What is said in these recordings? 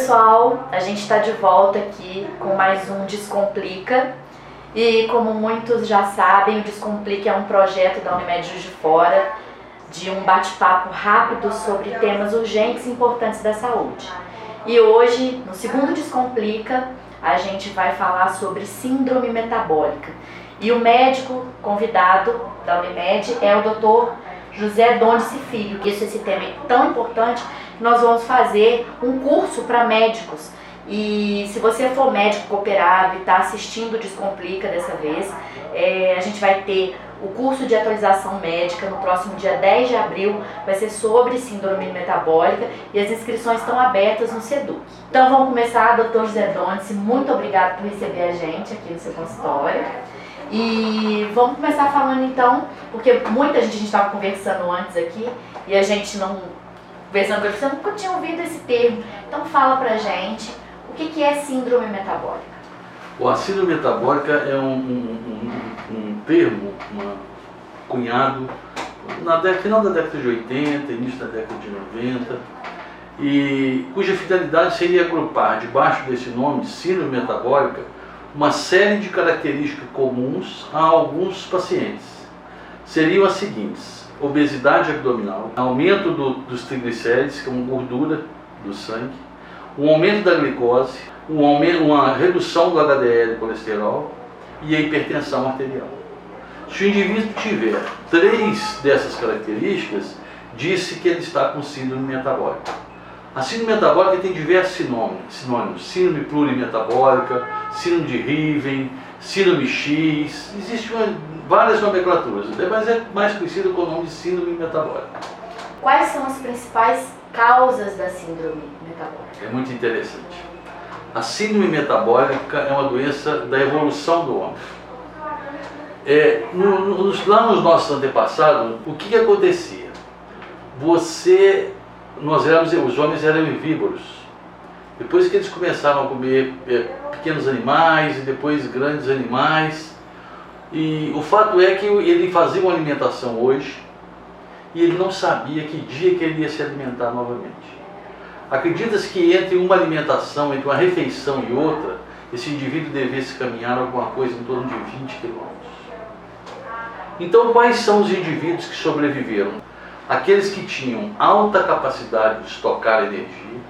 pessoal, a gente está de volta aqui com mais um Descomplica. E como muitos já sabem, o Descomplica é um projeto da Unimed Juiz de Fora de um bate-papo rápido sobre temas urgentes e importantes da saúde. E hoje, no segundo Descomplica, a gente vai falar sobre síndrome metabólica. E o médico convidado da Unimed é o Dr. José Donice Filho. Esse tema é tão importante que nós vamos fazer um curso para médicos. E se você for médico cooperado e está assistindo o Descomplica dessa vez, a gente vai ter o curso de atualização médica no próximo dia 10 de abril, vai ser sobre síndrome metabólica e as inscrições estão abertas no SEDUC. Então vamos começar, Dr. José Donice, muito obrigado por receber a gente aqui no seu consultório. E vamos começar falando então, porque muita gente, a gente estava conversando antes aqui e a gente não, conversando, você nunca tinha ouvido esse termo, então fala pra gente o que é síndrome metabólica. A síndrome metabólica é um termo cunhado final da década de 80, início da década de 90, e cuja finalidade seria agrupar debaixo desse nome, síndrome metabólica, uma série de características comuns a alguns pacientes. Seriam as seguintes: obesidade abdominal, aumento dos triglicérides, que é uma gordura do sangue, um aumento da glicose, uma redução do HDL, colesterol, e a hipertensão arterial. Se o indivíduo tiver 3 dessas características, disse que ele está com síndrome metabólica. A síndrome metabólica tem diversos sinônimos: síndrome plurimetabólica, síndrome de Riven, síndrome X, existem várias nomenclaturas, mas é mais conhecido com o nome de síndrome metabólica. Quais são as principais causas da síndrome metabólica? É muito interessante. A síndrome metabólica é uma doença da evolução do homem. Lá nos nossos antepassados, o que acontecia? Os homens eram herbívoros. Depois que eles começaram a comer pequenos animais e depois grandes animais, e o fato é que ele fazia uma alimentação hoje e ele não sabia que dia que ele ia se alimentar novamente. Acredita-se que entre uma alimentação, entre uma refeição e outra, esse indivíduo devesse caminhar alguma coisa em torno de 20 quilômetros. Então, quais são os indivíduos que sobreviveram? Aqueles que tinham alta capacidade de estocar energia,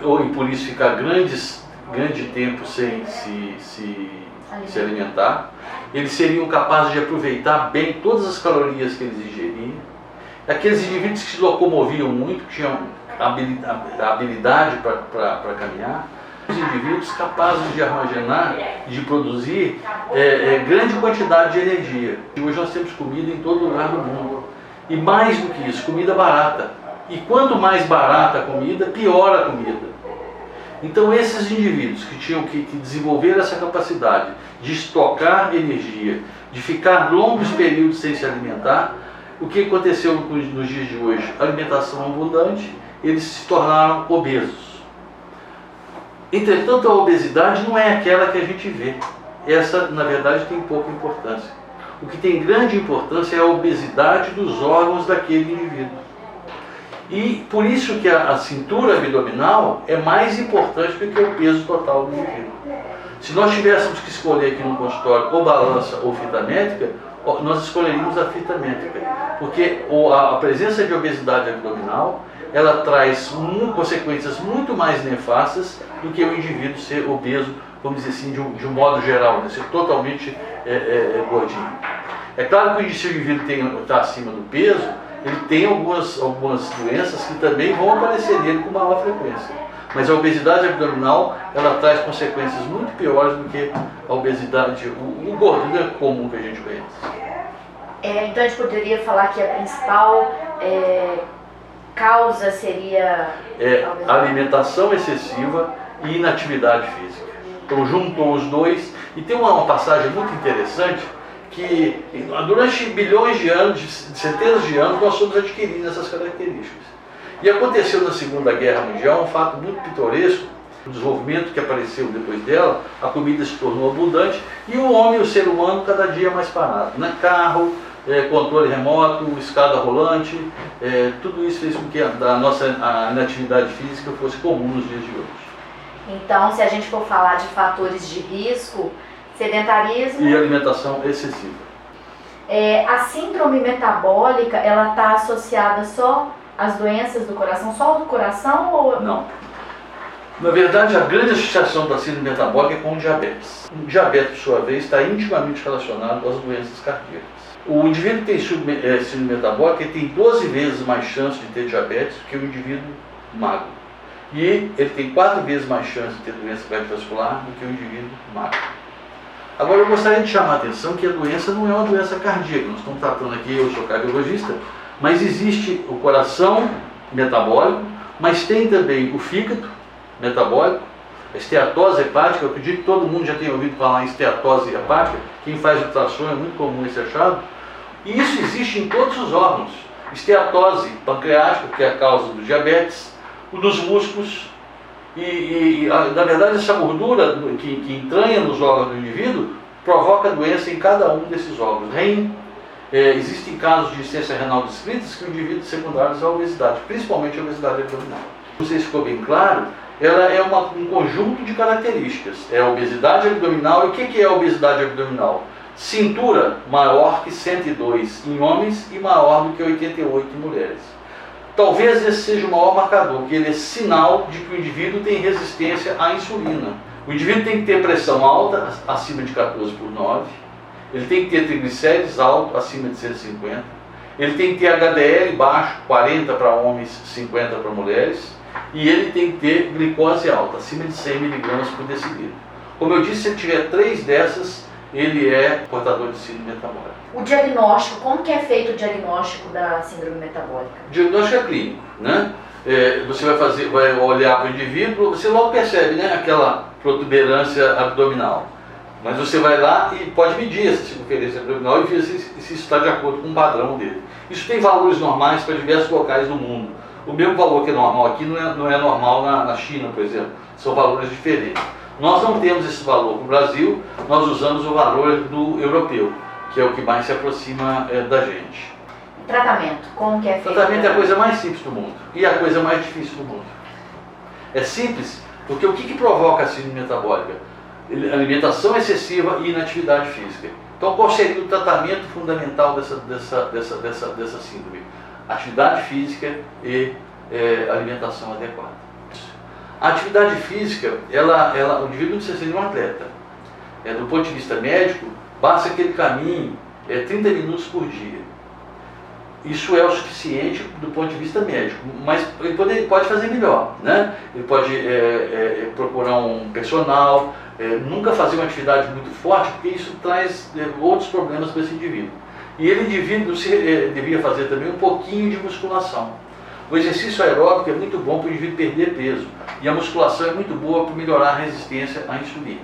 ou e por isso ficar grande tempo sem se alimentar. Eles seriam capazes de aproveitar bem todas as calorias que eles ingeriam. Aqueles indivíduos que se locomoviam muito, tinham habilidade para caminhar. Os indivíduos capazes de armazenar e de produzir grande quantidade de energia. E hoje nós temos comida em todo lugar do mundo. E mais do que isso, comida barata. E quanto mais barata a comida, pior a comida. Então esses indivíduos que tinham que desenvolver essa capacidade de estocar energia, de ficar longos períodos sem se alimentar, o que aconteceu nos dias de hoje? Alimentação abundante, eles se tornaram obesos. Entretanto, a obesidade não é aquela que a gente vê. Essa, na verdade, tem pouca importância. O que tem grande importância é a obesidade dos órgãos daquele indivíduo. E por isso que a cintura abdominal é mais importante do que o peso total do indivíduo. Se nós tivéssemos que escolher aqui no consultório ou balança ou fita métrica, nós escolheríamos a fita métrica, porque a presença de obesidade abdominal, ela traz consequências muito mais nefastas do que o indivíduo ser obeso, vamos dizer assim, de um modo geral, né? Ser totalmente gordinho. É claro que se o indivíduo está acima do peso, ele tem algumas doenças que também vão aparecer nele com maior frequência. Mas a obesidade abdominal, ela traz consequências muito piores do que a obesidade, o gordura comum que a gente conhece. Então a gente poderia falar que a principal causa seria a alimentação excessiva e inatividade física. Então juntou os dois, e tem uma passagem muito interessante que durante bilhões de anos, centenas de anos, nós fomos adquirindo essas características. E aconteceu na Segunda Guerra Mundial um fato muito pitoresco, o desenvolvimento que apareceu depois dela, a comida se tornou abundante e o homem, o ser humano, cada dia mais parado. Né? Carro, controle remoto, escada rolante, tudo isso fez com que a inatividade física fosse comum nos dias de hoje. Então, se a gente for falar de fatores de risco, sedentarismo e alimentação excessiva. A síndrome metabólica, ela está associada só às doenças do coração, só do coração ou... Não. Na verdade, a grande associação da síndrome metabólica é com o diabetes. O diabetes, por sua vez, está intimamente relacionado às doenças cardíacas. O indivíduo que tem síndrome metabólica tem 12 vezes mais chance de ter diabetes do que o indivíduo magro. E ele tem 4 vezes mais chance de ter doença cardiovascular do que o indivíduo magro. Agora, eu gostaria de chamar a atenção que a doença não é uma doença cardíaca. Nós estamos tratando aqui, eu sou cardiologista, mas existe o coração metabólico, mas tem também o fígado metabólico, a esteatose hepática. Eu acredito que todo mundo já tenha ouvido falar em esteatose hepática. Quem faz ultrassom é muito comum esse achado. E isso existe em todos os órgãos. Esteatose pancreática, que é a causa do diabetes, o dos músculos, na verdade essa gordura que entranha nos órgãos do indivíduo provoca doença em cada um desses órgãos. Rim, existem casos de insuficiência renal descritos que o indivíduo secundários à obesidade, principalmente a obesidade abdominal. Não sei se ficou bem claro, ela é um conjunto de características. É a obesidade abdominal. E o que é a obesidade abdominal? Cintura maior que 102 em homens e maior do que 88 em mulheres. Talvez esse seja o maior marcador, que ele é sinal de que o indivíduo tem resistência à insulina. O indivíduo tem que ter pressão alta, acima de 14/9, ele tem que ter triglicérides alto, acima de 150, ele tem que ter HDL baixo, 40 para homens, 50 para mulheres, e ele tem que ter glicose alta, acima de 100 mg por decilitro. Como eu disse, se ele tiver 3 dessas, ele é portador de síndrome metabólica. O diagnóstico, como que é feito o diagnóstico da síndrome metabólica? O diagnóstico é clínico, né? Você vai olhar para o indivíduo, você logo percebe, né, aquela protuberância abdominal. Mas você vai lá e pode medir essa circunferência abdominal e ver se isso está de acordo com o padrão dele. Isso tem valores normais para diversos locais do mundo. O mesmo valor que é normal aqui não é normal na China, por exemplo. São valores diferentes. Nós não temos esse valor no Brasil, nós usamos o valor do europeu, que é o que mais se aproxima da gente. Tratamento, como que é feito? Tratamento é a coisa mais simples do mundo e a coisa mais difícil do mundo. É simples, porque o que provoca a síndrome metabólica? Alimentação excessiva e inatividade física. Então, qual seria o tratamento fundamental dessa síndrome? Atividade física e alimentação adequada. A atividade física, o indivíduo não precisa ser um atleta. Do ponto de vista médico, basta que ele caminhe 30 minutos por dia. Isso é o suficiente do ponto de vista médico, mas ele pode fazer melhor, né? Ele pode procurar um personal, nunca fazer uma atividade muito forte, porque isso traz outros problemas para esse indivíduo. E ele devia fazer também um pouquinho de musculação. O exercício aeróbico é muito bom para o indivíduo perder peso, e a musculação é muito boa para melhorar a resistência à insulina.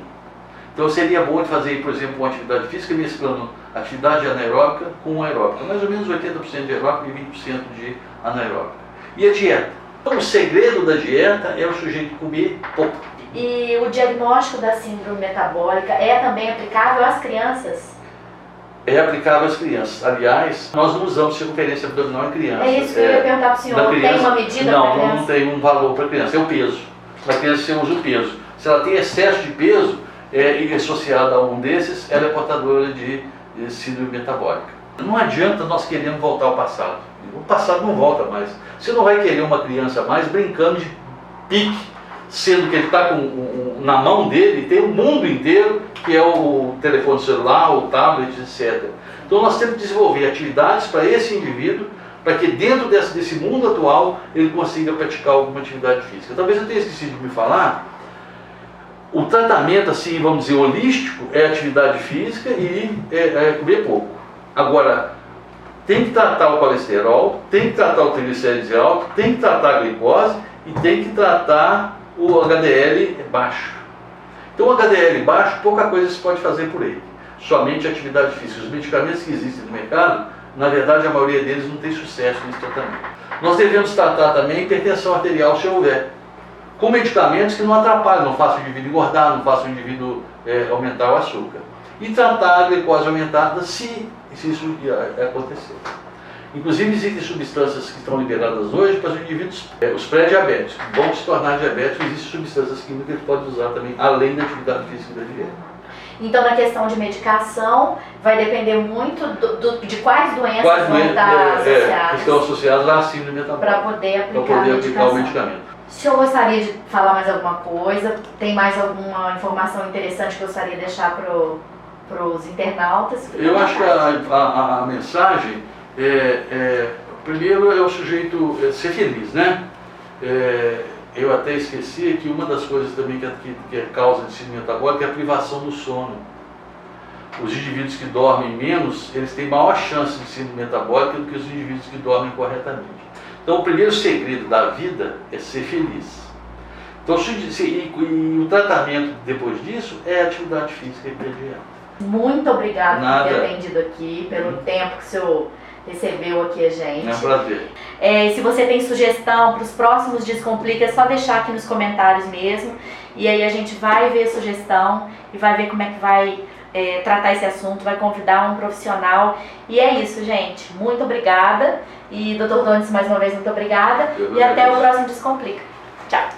Então seria bom de fazer, por exemplo, uma atividade física mesclando atividade anaeróbica com aeróbica, mais ou menos 80% de aeróbica e 20% de anaeróbica. E a dieta? Então, o segredo da dieta é o sujeito comer pouco. E o diagnóstico da síndrome metabólica é também aplicável às crianças? É aplicável às crianças. Aliás, nós não usamos circunferência abdominal em crianças. É isso que eu ia perguntar para o senhor. Tem uma medida para a criança? Não tem um valor para a criança. É o peso. Para a criança você usa o peso. Se ela tem excesso de peso, e associada a um desses, ela é portadora de síndrome metabólica. Não adianta nós queremos voltar ao passado. O passado não volta mais. Você não vai querer uma criança mais brincando de pique, sendo que ele está na mão dele, tem o mundo inteiro, que é o telefone celular, o tablet, etc. Então nós temos que desenvolver atividades para esse indivíduo, para que dentro desse mundo atual ele consiga praticar alguma atividade física. Talvez eu tenha esquecido de me falar, o tratamento, assim, vamos dizer, holístico, é atividade física e comer pouco. Agora, tem que tratar o colesterol, tem que tratar o triglicérides alto, tem que tratar a glicose e tem que tratar o HDL baixo. Então, o HDL baixo, pouca coisa se pode fazer por ele. Somente atividade física. Os medicamentos que existem no mercado, na verdade, a maioria deles não tem sucesso nesse tratamento. Nós devemos tratar também hipertensão arterial se houver, com medicamentos que não atrapalham, não façam o indivíduo engordar, não façam o indivíduo aumentar o açúcar. E tratar a glicose aumentada se isso acontecer. Inclusive existem substâncias que estão liberadas hoje para os indivíduos, os pré-diabéticos, que vão se tornar diabéticos, existem substâncias químicas que eles podem usar também, além da atividade física da dieta. Então, na questão de medicação, vai depender muito de quais doenças vão estar associadas. Que estão associadas à síndrome metabólica. Para poder aplicar o medicamento. O senhor gostaria de falar mais alguma coisa? Tem mais alguma informação interessante que gostaria de deixar para os internautas? Eu acho que a mensagem primeiro é o sujeito ser feliz, né? Eu até esqueci que uma das coisas também que é causa de síndrome metabólica é a privação do sono. Os indivíduos que dormem menos, eles têm maior chance de síndrome metabólica do que os indivíduos que dormem corretamente. Então, o primeiro segredo da vida é ser feliz. Então, e o tratamento depois disso é a atividade física imediata. Muito obrigado por ter atendido aqui, pelo tempo que o senhor recebeu aqui a gente. É um prazer. Se você tem sugestão para os próximos Descomplica, é só deixar aqui nos comentários mesmo. E aí a gente vai ver a sugestão e vai ver como é que vai tratar esse assunto, vai convidar um profissional. E é isso, gente. Muito obrigada. E Dr. Donis, mais uma vez, muito obrigada. E até o próximo Descomplica. Tchau.